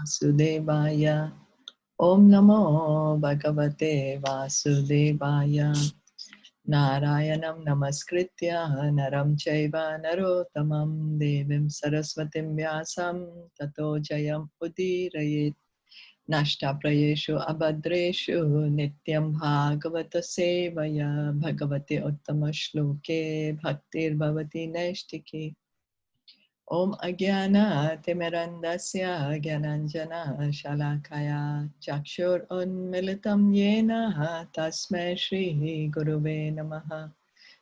Vasudevaya. Om Namo Bhagavate Vasudevaya. Narayanam Namaskritya Naram Chaiva Narottamam Devim Saraswatim Vyasam Tato Jayam Udirayet. Nashta Prayeshu Abhadreshu Nityam Bhagavata Sevaya Bhagavate Uttama Shloke Bhaktir Bhavati Naishtike. Om Agyana Timirandasya Gyananjana Shalakaya Chakshur Unmilitam Yena Tasmai Shri Guruve Namaha.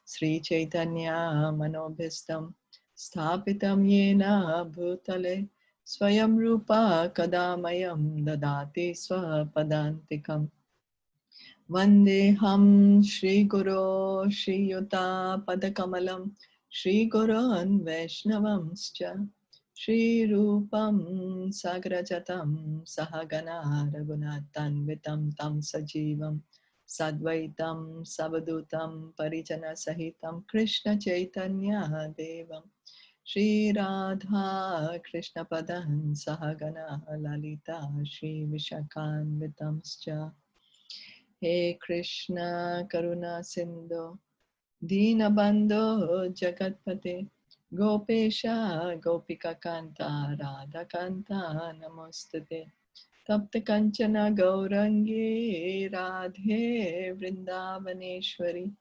Sri Chaitanya Manobhistam Sthapitam Yena Bhutale Swayam Rupa Kadamayam Dadati Swapadantikam. Vandeham Shri Guru Shri Yuta Padakamalam Shri Gurun Vaishnavamscha Shri Rupam Sagrajatam Sahagana Raghunathanvitam Tam Sajivam Sadvaitam Savadutam Parijana Sahitam Krishna Chaitanya Devam Shri Radha Krishna Padan Sahagana Lalita Shri Vishakhanvitamscha. He Krishna Karuna Sindhu Dinabandho Jagatpate Gopesha Gopika Kanta Radha Kanta Namostate Tapta Kanchana Gaurangi Radhe Vrindavaneshwari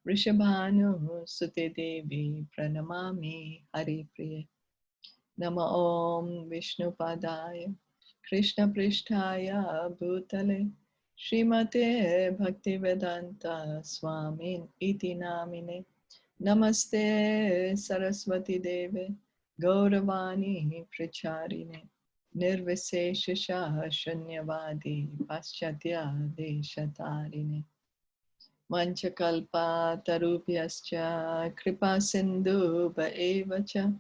Vrishabhanu Sute Devi Pranamami Hari Priye Nama Om Vishnu Padaya Krishna Prishtaya Bhutale Srimate Bhaktivedanta Swamin Iti Namine Namaste Saraswati Deve Gauravani Pracharine Nirviseshasha Shanyavadi Paschatya Deshatarine Manchakalpa Tarupyascha Kripa Sindhu Bhaevacha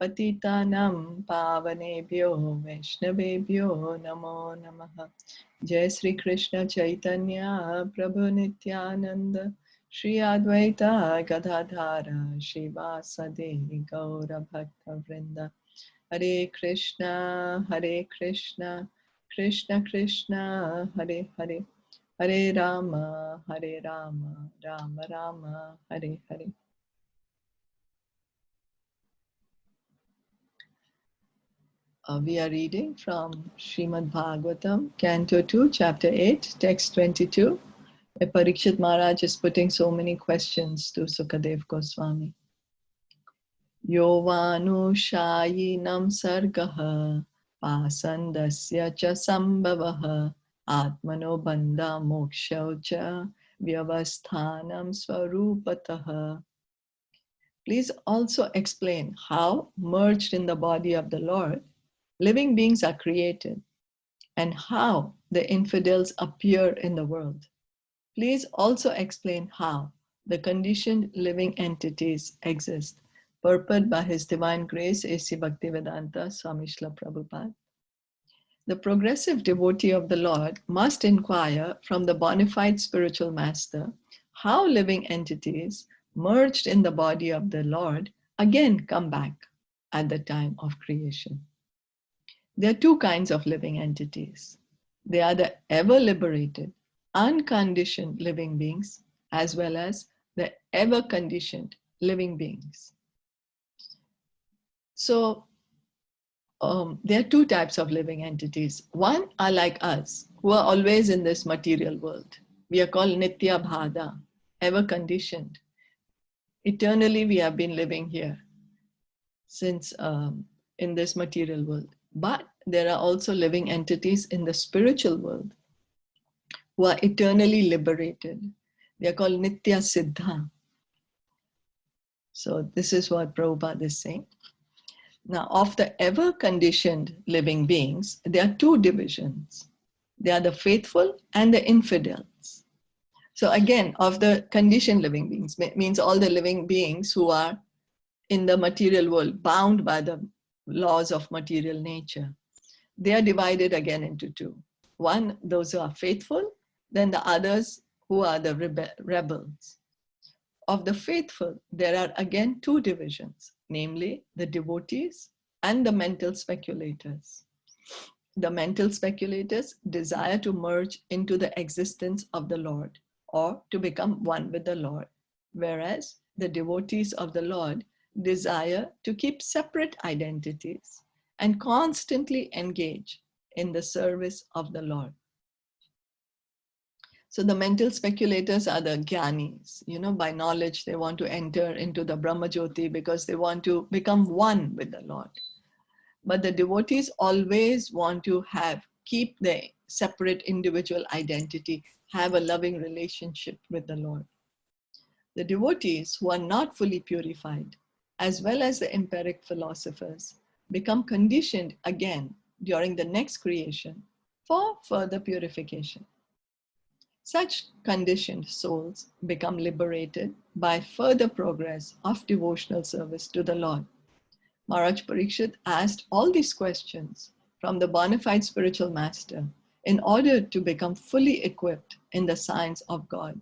Patitanam Pavanebhyo Vaishnavebhyo Namo Namaha. Jai Sri Krishna Chaitanya Prabhu Nityananda Shri Advaita Gadadhara Shivasadi Gaura Bhakta Vrinda. Hare Krishna Krishna Krishna Hare Hare Hare Rama Rama Rama Hare Hare. We are reading from Srimad Bhagavatam, Canto 2, Chapter 8, Text 22. Where Parikshit Maharaj is putting so many questions to Sukadev Goswami. Yovanu Shayinam Sargaha Pasandasya cha Sambhavaha Atmano Bandha Moksha Vyavasthanam Swarupataha. Please also explain how, merged in the body of the Lord, living beings are created and how the infidels appear in the world. Please also explain how the conditioned living entities exist, purported by His Divine Grace A.C. Bhaktivedanta Swami Srila Prabhupada. The progressive devotee of the Lord must inquire from the bona fide spiritual master how living entities merged in the body of the Lord again come back at the time of creation. There are two kinds of living entities. They are the ever liberated, unconditioned living beings, as well as the ever conditioned living beings. So there are two types of living entities. One are like us, who are always in this material world. We are called Nitya Bhada, ever conditioned. Eternally we have been living here since in this material world. But there are also living entities in the spiritual world who are eternally liberated. They are called Nitya Siddha. So this is what Prabhupada is saying. Now, of the ever conditioned living beings, there are two divisions. They are the faithful and the infidels. So again, of the conditioned living beings, means all the living beings who are in the material world, bound by the laws of material nature. They are divided again into two. One, those who are faithful, then the others who are the rebels. Of the faithful, there are again two divisions, namely the devotees and the mental speculators. The mental speculators desire to merge into the existence of the Lord or to become one with the Lord, whereas the devotees of the Lord desire to keep separate identities and constantly engage in the service of the Lord. So the mental speculators are the jnanis. By knowledge, they want to enter into the Brahmajyoti because they want to become one with the Lord. But the devotees always want to keep their separate individual identity, have a loving relationship with the Lord. The devotees who are not fully purified, as well as the empiric philosophers, become conditioned again during the next creation for further purification. Such conditioned souls become liberated by further progress of devotional service to the Lord. Maharaj Parikshit asked all these questions from the bona fide spiritual master in order to become fully equipped in the science of God.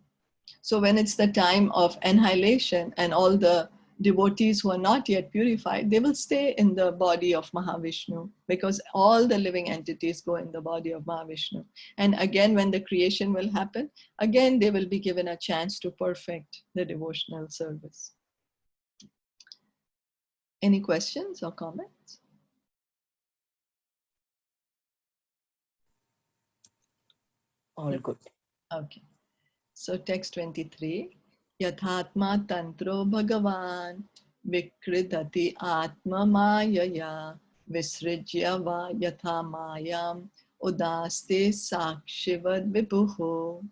So when it's the time of annihilation and all the devotees who are not yet purified, they will stay in the body of Mahavishnu because all the living entities go in the body of Mahavishnu. And again, when the creation will happen, again, they will be given a chance to perfect the devotional service. Any questions or comments? All good. Okay. So text 23. Yathatma tantro bhagavan vikridati atma mayaya visrijya va yatha mayam udaste sakshivad vipuho.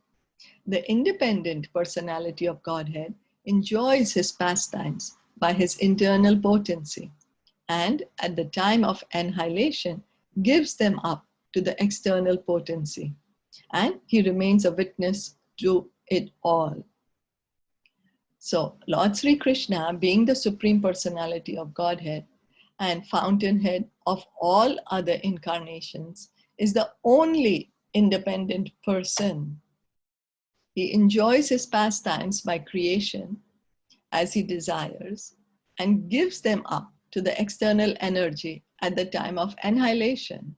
The independent personality of Godhead enjoys his pastimes by his internal potency, and at the time of annihilation gives them up to the external potency, and he remains a witness to it all. So Lord Sri Krishna, being the Supreme Personality of Godhead and fountainhead of all other incarnations, is the only independent person. He enjoys his pastimes by creation as he desires and gives them up to the external energy at the time of annihilation.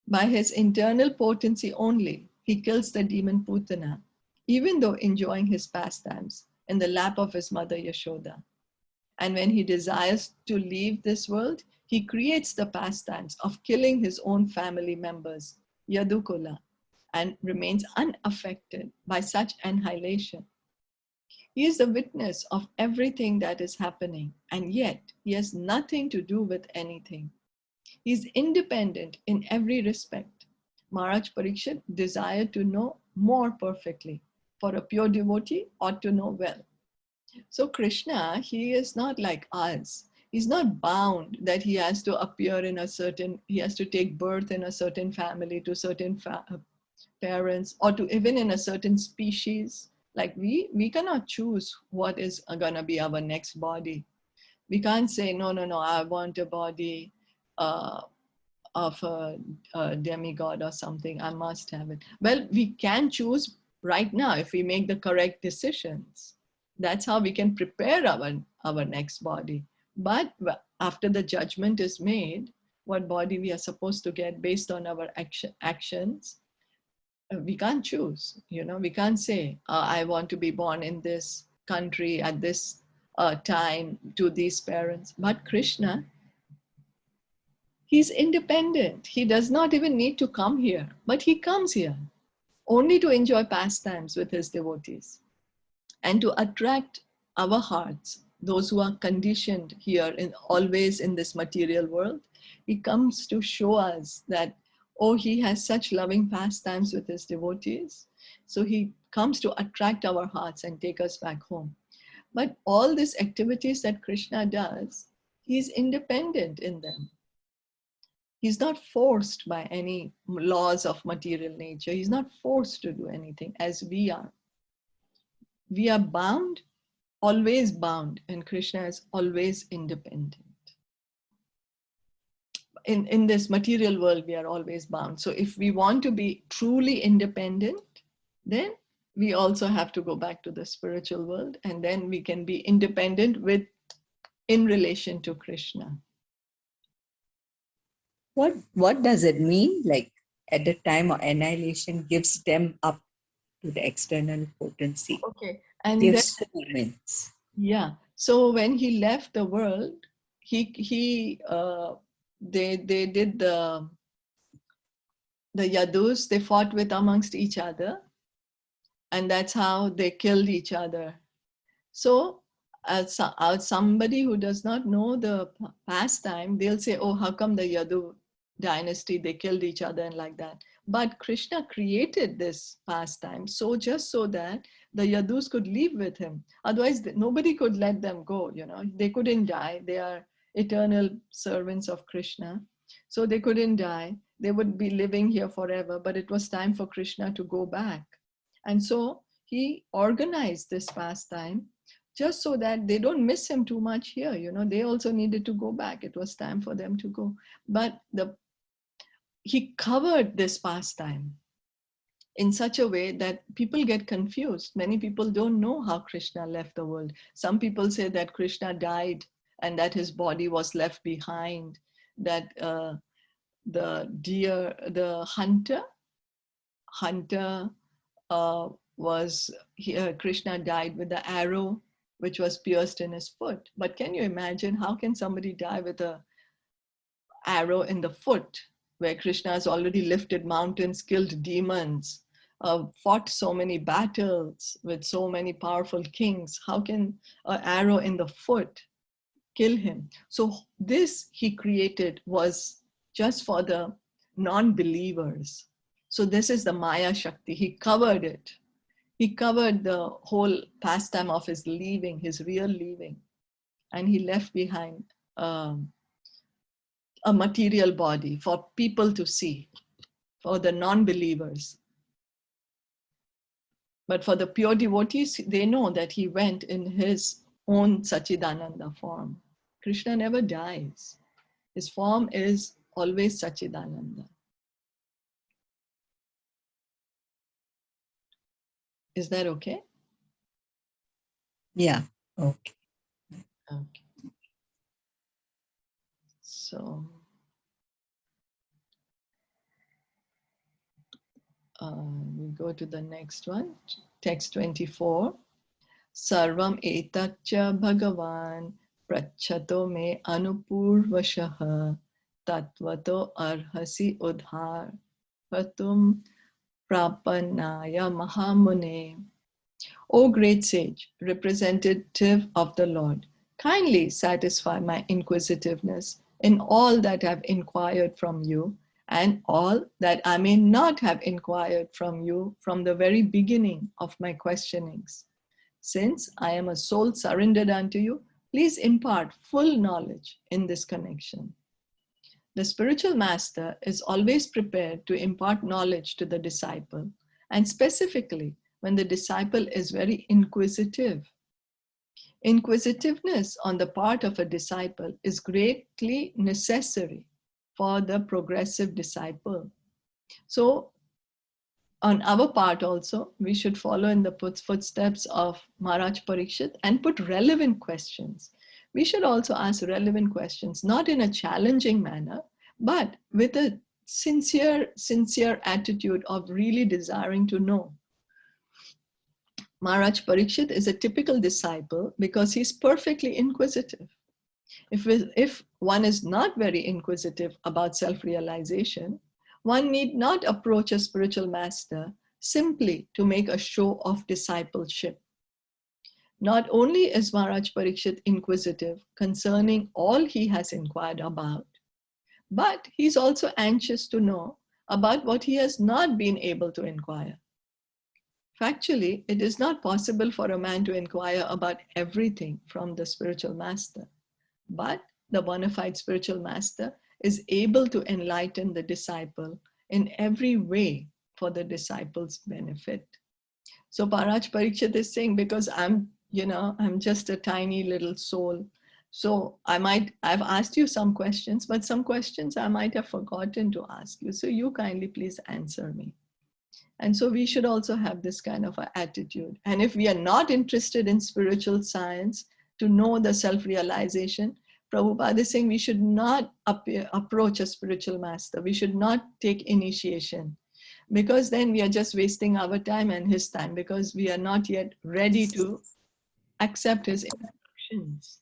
By his internal potency only, he kills the demon Putana, even though enjoying his pastimes in the lap of his mother Yashoda. And when he desires to leave this world, he creates the pastimes of killing his own family members, Yadukula, and remains unaffected by such annihilation. He is the witness of everything that is happening, and yet he has nothing to do with anything. He is independent in every respect. Maharaj Parikshit desired to know more perfectly, for a pure devotee ought to know well. So Krishna, he is not like us. He's not bound that he has to appear in he has to take birth in a certain family to certain parents, or to even in a certain species. Like we cannot choose what is gonna be our next body. We can't say, no, I want a body of a demigod or something. I must have it. Well, we can choose right now if we make the correct decisions. That's how we can prepare our next body. But after the judgment is made, what body we are supposed to get based on our actions, we can't choose. We can't say, I want to be born in this country at this time to these parents. But Krishna, he's independent. He does not even need to come here, but he comes here only to enjoy pastimes with his devotees and to attract our hearts, those who are conditioned here always in this material world. He comes to show us that, oh, he has such loving pastimes with his devotees. So he comes to attract our hearts and take us back home. But all these activities that Krishna does, he's independent in them. He's not forced by any laws of material nature. He's not forced to do anything as we are. We are bound, always bound, and Krishna is always independent. In this material world, we are always bound. So if we want to be truly independent, then we also have to go back to the spiritual world, and then we can be independent in relation to Krishna. What does it mean? Like at the time of annihilation gives them up to the external potency. Okay. And then, Gives means. yeah. So when he left the world, they did the Yadus, they fought with amongst each other, and that's how they killed each other. So as somebody who does not know the pastime, they'll say, oh, how come the Yadu dynasty, they killed each other and like that. But Krishna created this pastime so just so that the Yadus could live with him. Otherwise, nobody could let them go, you know. They couldn't die. They are eternal servants of Krishna. So they couldn't die. They would be living here forever, but it was time for Krishna to go back. And so he organized this pastime just so that they don't miss him too much here. You know, they also needed to go back. It was time for them to go. But he covered this pastime in such a way that people get confused. Many people don't know how Krishna left the world. Some people say that Krishna died and that his body was left behind, that the deer, the hunter was here, Krishna died with the arrow which was pierced in his foot. But can you imagine, how can somebody die with a arrow in the foot, where Krishna has already lifted mountains, killed demons, fought so many battles with so many powerful kings? How can an arrow in the foot kill him? So this he created was just for the non-believers. So this is the Maya Shakti. He covered it. He covered the whole pastime of his leaving, his real leaving. And he left behind a material body for people to see, for the non-believers. But for the pure devotees, they know that he went in his own Sachidananda form. Krishna never dies. His form is always Sachidananda. Is that okay? Yeah. Okay. Okay. So we go to the next one, text 24. Sarvam etaccha bhagavan prachato me anupurvashaha tatvato arhasi udhar patum prapanaya mahamune. O great sage, representative of the Lord, kindly satisfy my inquisitiveness in all that I've inquired from you and all that I may not have inquired from you from the very beginning of my questionings. Since I am a soul surrendered unto you, please impart full knowledge in this connection. The spiritual master is always prepared to impart knowledge to the disciple, and specifically when the disciple is very inquisitive. Inquisitiveness on the part of a disciple is greatly necessary for the progressive disciple. So on our part also, we should follow in the footsteps of Maharaj Parikshit and put relevant questions. We should also ask relevant questions, not in a challenging manner, but with a sincere attitude of really desiring to know. Maharaj Parikshit is a typical disciple because he's perfectly inquisitive. If one is not very inquisitive about self-realization, one need not approach a spiritual master simply to make a show of discipleship. Not only is Maharaj Parikshit inquisitive concerning all he has inquired about, but he's also anxious to know about what he has not been able to inquire. Factually, it is not possible for a man to inquire about everything from the spiritual master, but the bona fide spiritual master is able to enlighten the disciple in every way for the disciple's benefit. So Maharaj Parikshit is saying, because I'm just a tiny little soul. So I've asked you some questions, but some questions I might have forgotten to ask you. So you kindly please answer me. And so we should also have this kind of an attitude. And if we are not interested in spiritual science to know the self-realization, Prabhupada is saying we should not approach a spiritual master. We should not take initiation, because then we are just wasting our time and his time, because we are not yet ready to accept his instructions.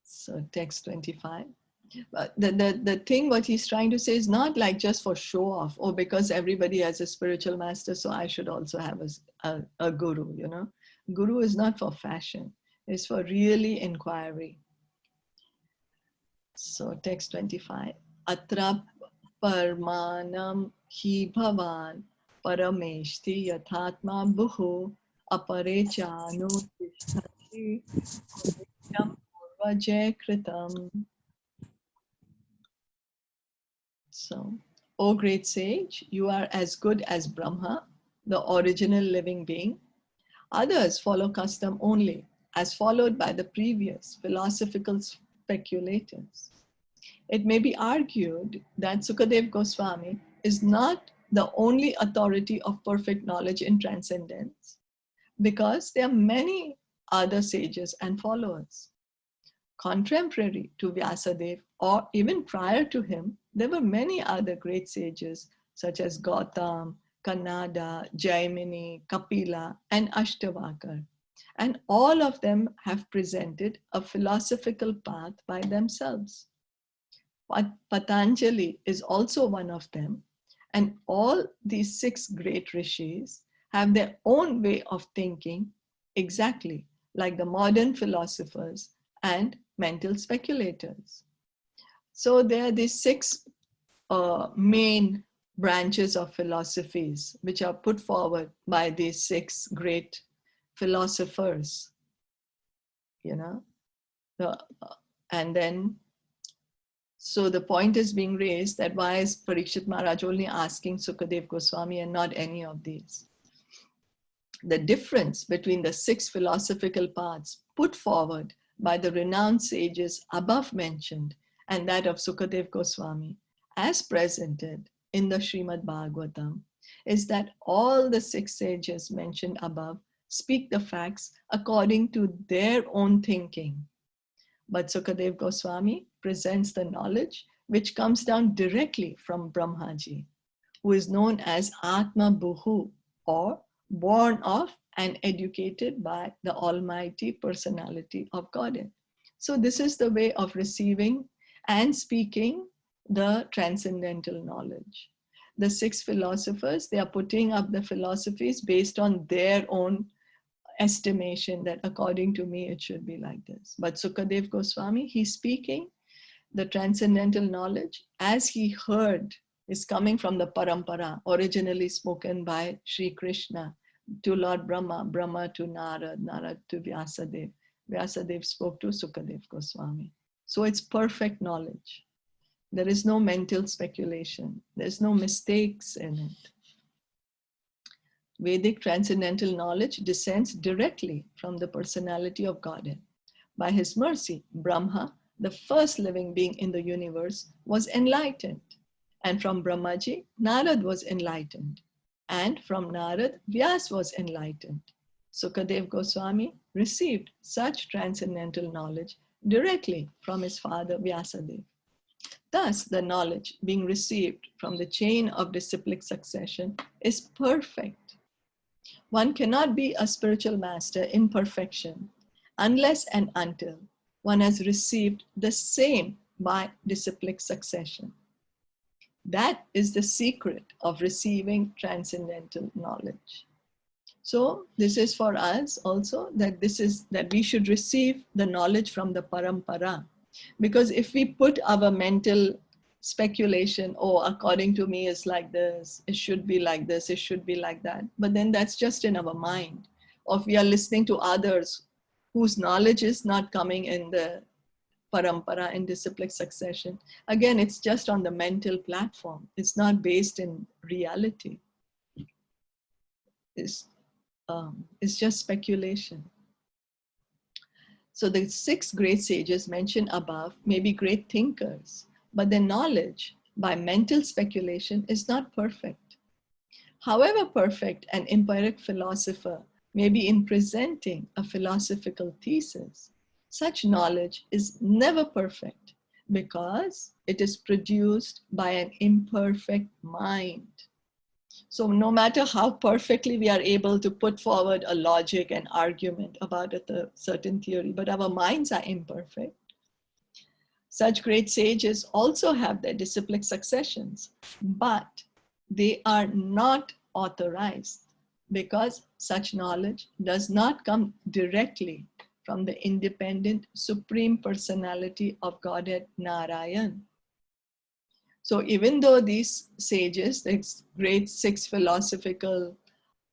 So text 25. But the thing what he's trying to say is not like just for show off, or because everybody has a spiritual master, so I should also have a guru, you know. Guru is not for fashion. It's for really inquiry. So text 25. Atra parmanam hi bhavan parameshti yathatma buhu apare chanu tishtati avidyam purvajay kritam. So, O great sage, you are as good as Brahma, the original living being. Others follow custom only, as followed by the previous philosophical speculators. It may be argued that Sukadev Goswami is not the only authority of perfect knowledge in transcendence, because there are many other sages and followers. Contemporary to Vyasadeva, or even prior to him, there were many other great sages such as Gautam, Kannada, Jaimini, Kapila, and Ashtavakar. And all of them have presented a philosophical path by themselves. Patanjali is also one of them. And all these 6 great rishis have their own way of thinking, exactly like the modern philosophers and mental speculators. So there are these 6 main branches of philosophies which are put forward by these 6 great philosophers, you know. And then, so the point is being raised that why is Parikshit Maharaj only asking Sukadev Goswami and not any of these? The difference between the 6 philosophical paths put forward by the renowned sages above mentioned and that of Sukadev Goswami, as presented in the Srimad Bhagavatam, is that all the 6 sages mentioned above speak the facts according to their own thinking. But Sukadev Goswami presents the knowledge which comes down directly from Brahmaji, who is known as Atma Buhu, or born of and educated by the Almighty Personality of Godhead. So this is the way of receiving and speaking the transcendental knowledge. The 6 philosophers, they are putting up the philosophies based on their own estimation that according to me it should be like this. But Sukadev Goswami, he's speaking the transcendental knowledge as he heard is coming from the parampara originally spoken by Sri Krishna to Lord Brahma, Brahma to Narad, Narad to Vyasadeva. Vyasadeva spoke to Sukadev Goswami. So it's perfect knowledge. There is no mental speculation. There's no mistakes in it. Vedic transcendental knowledge descends directly from the personality of Godhead. By his mercy, Brahma, the first living being in the universe, was enlightened. And from Brahmaji, Narad was enlightened. And from Narad, Vyas was enlightened. Sukadev Goswami received such transcendental knowledge directly from his father Vyasadeva. Thus, the knowledge being received from the chain of disciplic succession is perfect. One cannot be a spiritual master in perfection unless and until one has received the same by disciplic succession. That is the secret of receiving transcendental knowledge. So this is for us also, that we should receive the knowledge from the parampara. Because if we put our mental speculation, oh, according to me it's like this, it should be like this, it should be like that, but then that's just in our mind. Or if we are listening to others whose knowledge is not coming in the parampara in disciplic succession, again, it's just on the mental platform. It's not based in reality. It's just speculation. So the 6 great sages mentioned above may be great thinkers, but their knowledge by mental speculation is not perfect. However perfect an empiric philosopher may be in presenting a philosophical thesis, such knowledge is never perfect because it is produced by an imperfect mind. So no matter how perfectly we are able to put forward a logic and argument about a certain theory, but our minds are imperfect. Such great sages also have their disciplic successions, but they are not authorized because such knowledge does not come directly from the independent Supreme Personality of Godhead Narayan. So even though these sages, these great six philosophical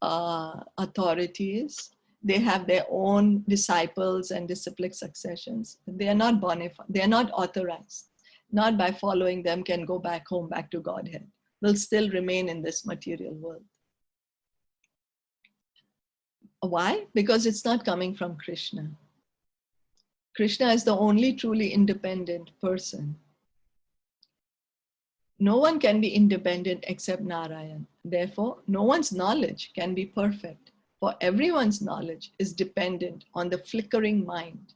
authorities, they have their own disciples and disciplic successions. They are not bona fide, they are not authorized. Not by following them can go back home, back to Godhead. Will still remain in this material world. Why? Because it's not coming from Krishna. Krishna is the only truly independent person. No one can be independent except Narayan. Therefore, no one's knowledge can be perfect, for everyone's knowledge is dependent on the flickering mind.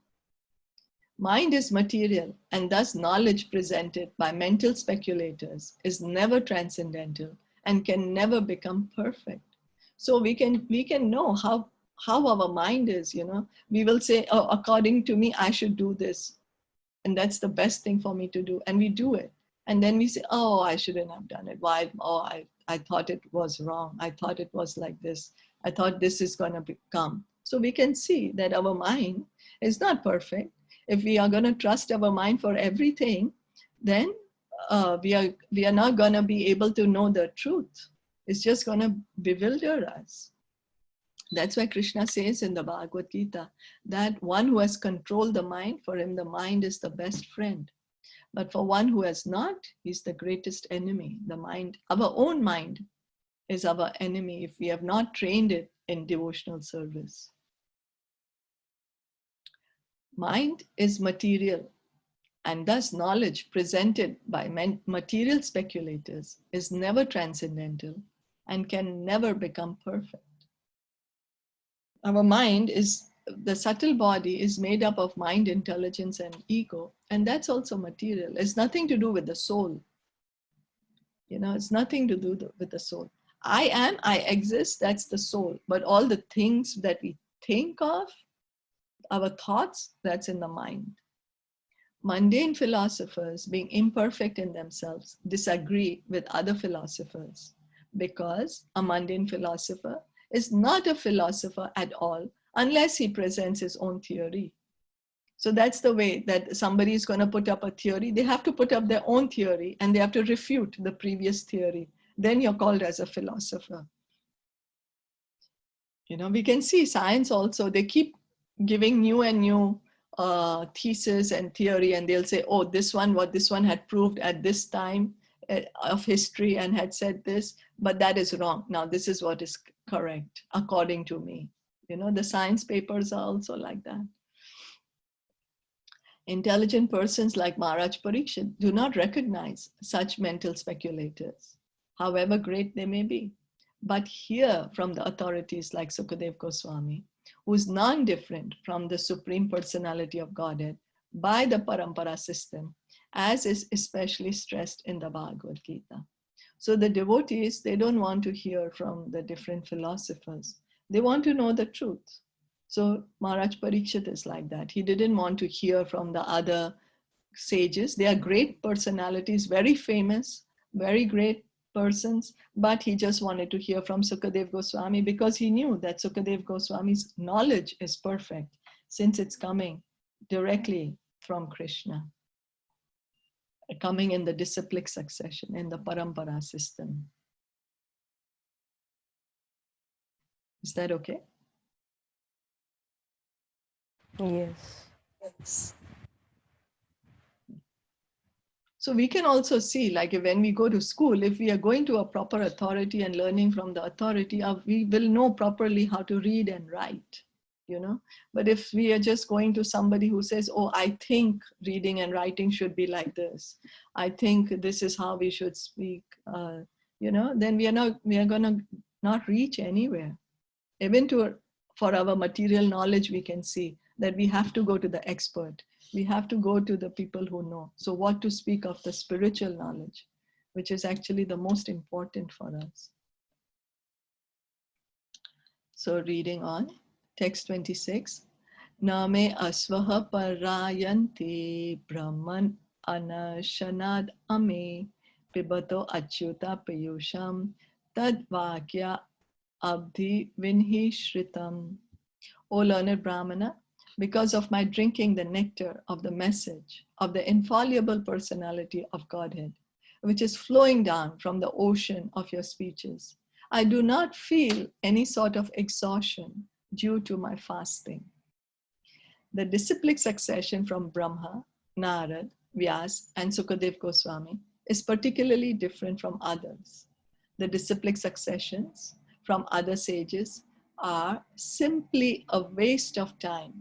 Mind is material, and thus knowledge presented by mental speculators is never transcendental and can never become perfect. So we can know how our mind is, you know. We will say, oh, according to me, I should do this. And that's the best thing for me to do. And we do it. And then we say, oh, I shouldn't have done it. Why? Oh, I thought it was wrong. I thought it was like this. I thought this is going to become. So we can see that our mind is not perfect. If we are going to trust our mind for everything, then we are not going to be able to know the truth. It's just going to bewilder us. That's why Krishna says in the Bhagavad Gita that one who has controlled the mind, for him the mind is the best friend. But for one who has not, he's the greatest enemy. The mind, our own mind, is our enemy if we have not trained it in devotional service. Mind is material, and thus knowledge presented by material speculators is never transcendental and can never become perfect. Our mind is, the subtle body is made up of mind, intelligence, and ego, and that's also material. It's nothing to do with the soul. You know, it's nothing to do with the soul. I am, I exist, that's the soul. But all the things that we think of, our thoughts, that's in the mind. Mundane philosophers, being imperfect in themselves, disagree with other philosophers because a mundane philosopher is not a philosopher at all unless he presents his own theory. So that's the way that somebody is going to put up a theory. They have to put up their own theory and they have to refute the previous theory. Then you're called as a philosopher. You know, we can see science also, they keep giving new and new thesis and theory, and they'll say, oh, this one, what this one had proved at this time of history and had said this, but that is wrong. Now this is what is correct according to me. You know, the science papers are also like that. Intelligent persons like Maharaj Parikshit do not recognize such mental speculators, however great they may be, but hear from the authorities like Sukadev Goswami, who is non-different from the Supreme Personality of Godhead by the Parampara system, as is especially stressed in the Bhagavad Gita. So the devotees, they don't want to hear from the different philosophers. They want to know the truth. So Maharaj Parikshit is like that. He didn't want to hear from the other sages. They are great personalities, very famous, very great persons, but he just wanted to hear from Sukadev Goswami because he knew that Sukadev Goswami's knowledge is perfect since it's coming directly from Krishna, coming in the disciplic succession, in the parampara system. Is that okay? Yes. Yes. So we can also see, like when we go to school, if we are going to a proper authority and learning from the authority, we will know properly how to read and write, you know. But if we are just going to somebody who says, oh, I think reading and writing should be like this, I think this is how we should speak, then we are going to not reach anywhere. Even for our material knowledge, we can see that we have to go to the expert. We have to go to the people who know. So what to speak of the spiritual knowledge, which is actually the most important for us. So reading on, text 26. Name asvaha parayanti brahman anashanad ame pibato achyuta piyusham tad vakya abdi vinhi shritam. O learned Brahmana, because of my drinking the nectar of the message of the infallible personality of Godhead, which is flowing down from the ocean of your speeches, I do not feel any sort of exhaustion due to my fasting. The disciplic succession from Brahma, Narad, Vyas, and Sukadev Goswami is particularly different from others. The disciplic successions from other sages are simply a waste of time,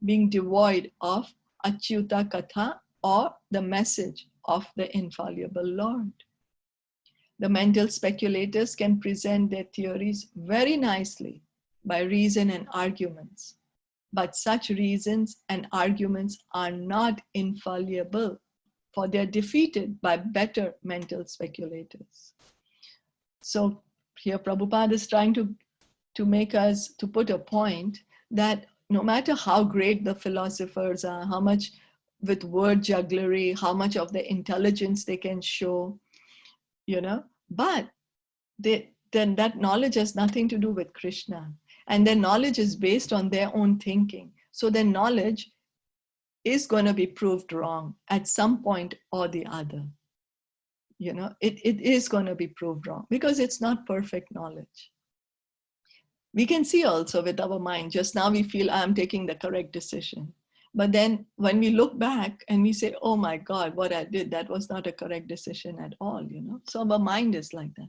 being devoid of Achyuta Katha, or the message of the infallible Lord. The mental speculators can present their theories very nicely by reason and arguments, but such reasons and arguments are not infallible, for they are defeated by better mental speculators. So here Prabhupada is trying to make us, to put a point that no matter how great the philosophers are, how much with word jugglery, how much of the intelligence they can show, but then that knowledge has nothing to do with Krishna. And their knowledge is based on their own thinking. So their knowledge is going to be proved wrong at some point or the other. It is going to be proved wrong because it's not perfect knowledge. We can see also with our mind, just now we feel I'm taking the correct decision. But then when we look back and we say, oh my God, what I did, that was not a correct decision at all, So our mind is like that.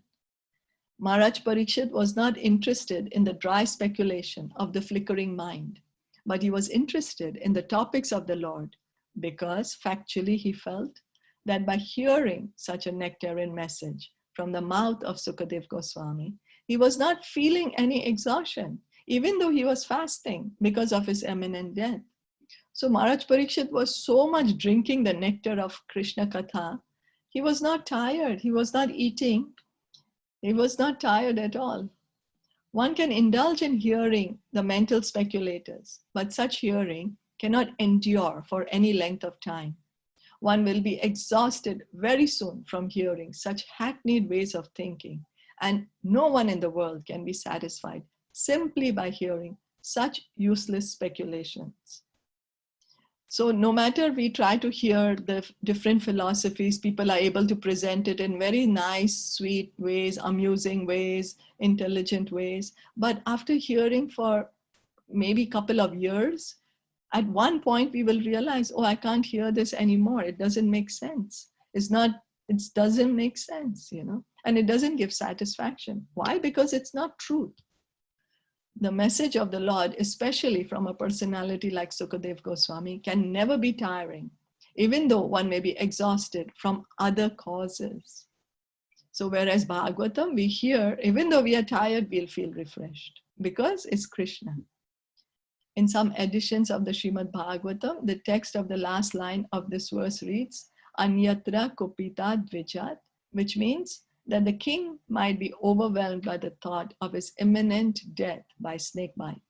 Maharaj Parikshit was not interested in the dry speculation of the flickering mind, but he was interested in the topics of the Lord because factually he felt that by hearing such a nectarian message from the mouth of Sukadev Goswami, he was not feeling any exhaustion, even though he was fasting because of his imminent death. So Maharaj Parikshit was so much drinking the nectar of Krishna Katha, he was not tired, he was not eating, he was not tired at all. One can indulge in hearing the mental speculators, but such hearing cannot endure for any length of time. One will be exhausted very soon from hearing such hackneyed ways of thinking, and no one in the world can be satisfied simply by hearing such useless speculations. So no matter we try to hear the different philosophies, people are able to present it in very nice, sweet ways, amusing ways, intelligent ways. But after hearing for maybe a couple of years, at one point we will realize, oh, I can't hear this anymore. It doesn't make sense. It doesn't make sense, and it doesn't give satisfaction. Why? Because it's not truth. The message of the Lord, especially from a personality like Sukadev Goswami, can never be tiring, even though one may be exhausted from other causes. So whereas Bhagavatam, we hear, even though we are tired, we'll feel refreshed because it's Krishna. In some editions of the Srimad Bhagavatam, the text of the last line of this verse reads, Anyatra Kupita Dvijat, which means that the king might be overwhelmed by the thought of his imminent death by snake bite.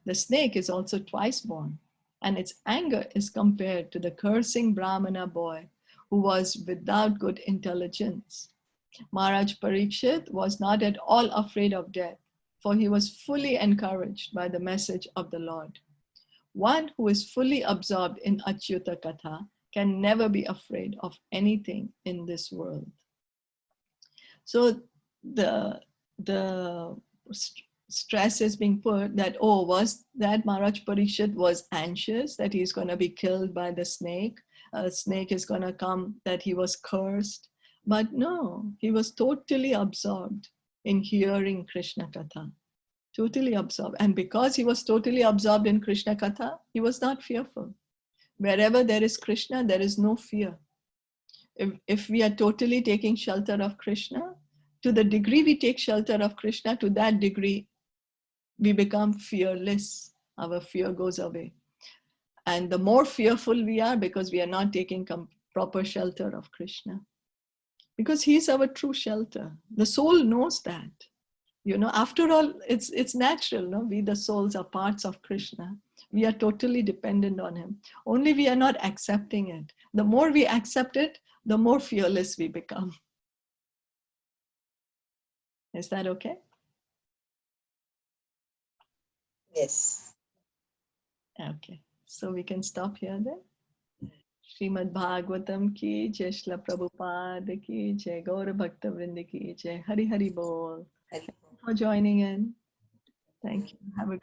The snake is also twice born, and its anger is compared to the cursing Brahmana boy who was without good intelligence. Maharaj Parikshit was not at all afraid of death, for he was fully encouraged by the message of the Lord. One who is fully absorbed in Achyuta Katha can never be afraid of anything in this world. So the stress is being put that, oh, was that Maharaj Parikshit was anxious that he's going to be killed by the snake? A snake is going to come, that he was cursed. But no, he was totally absorbed in hearing Krishna Katha. Totally absorbed. And because he was totally absorbed in Krishna Katha, he was not fearful. Wherever there is Krishna, there is no fear. If we are totally taking shelter of Krishna, To the degree we take shelter of Krishna, to that degree we become fearless. Our fear goes away. And the more fearful we are, because we are not taking proper shelter of Krishna. Because he's our true shelter. The soul knows that. After all, it's natural, no? We, the souls, are parts of Krishna. We are totally dependent on him. Only we are not accepting it. The more we accept it, the more fearless we become. Is that okay? Yes. Okay. So we can stop here then. Srimad Bhagavatam ki jai, Srila Prabhupada ki jai, Gaura Bhakta Vrinda ki jai, Hari Hari Bol. Hari. For joining in. Thank you. Have a great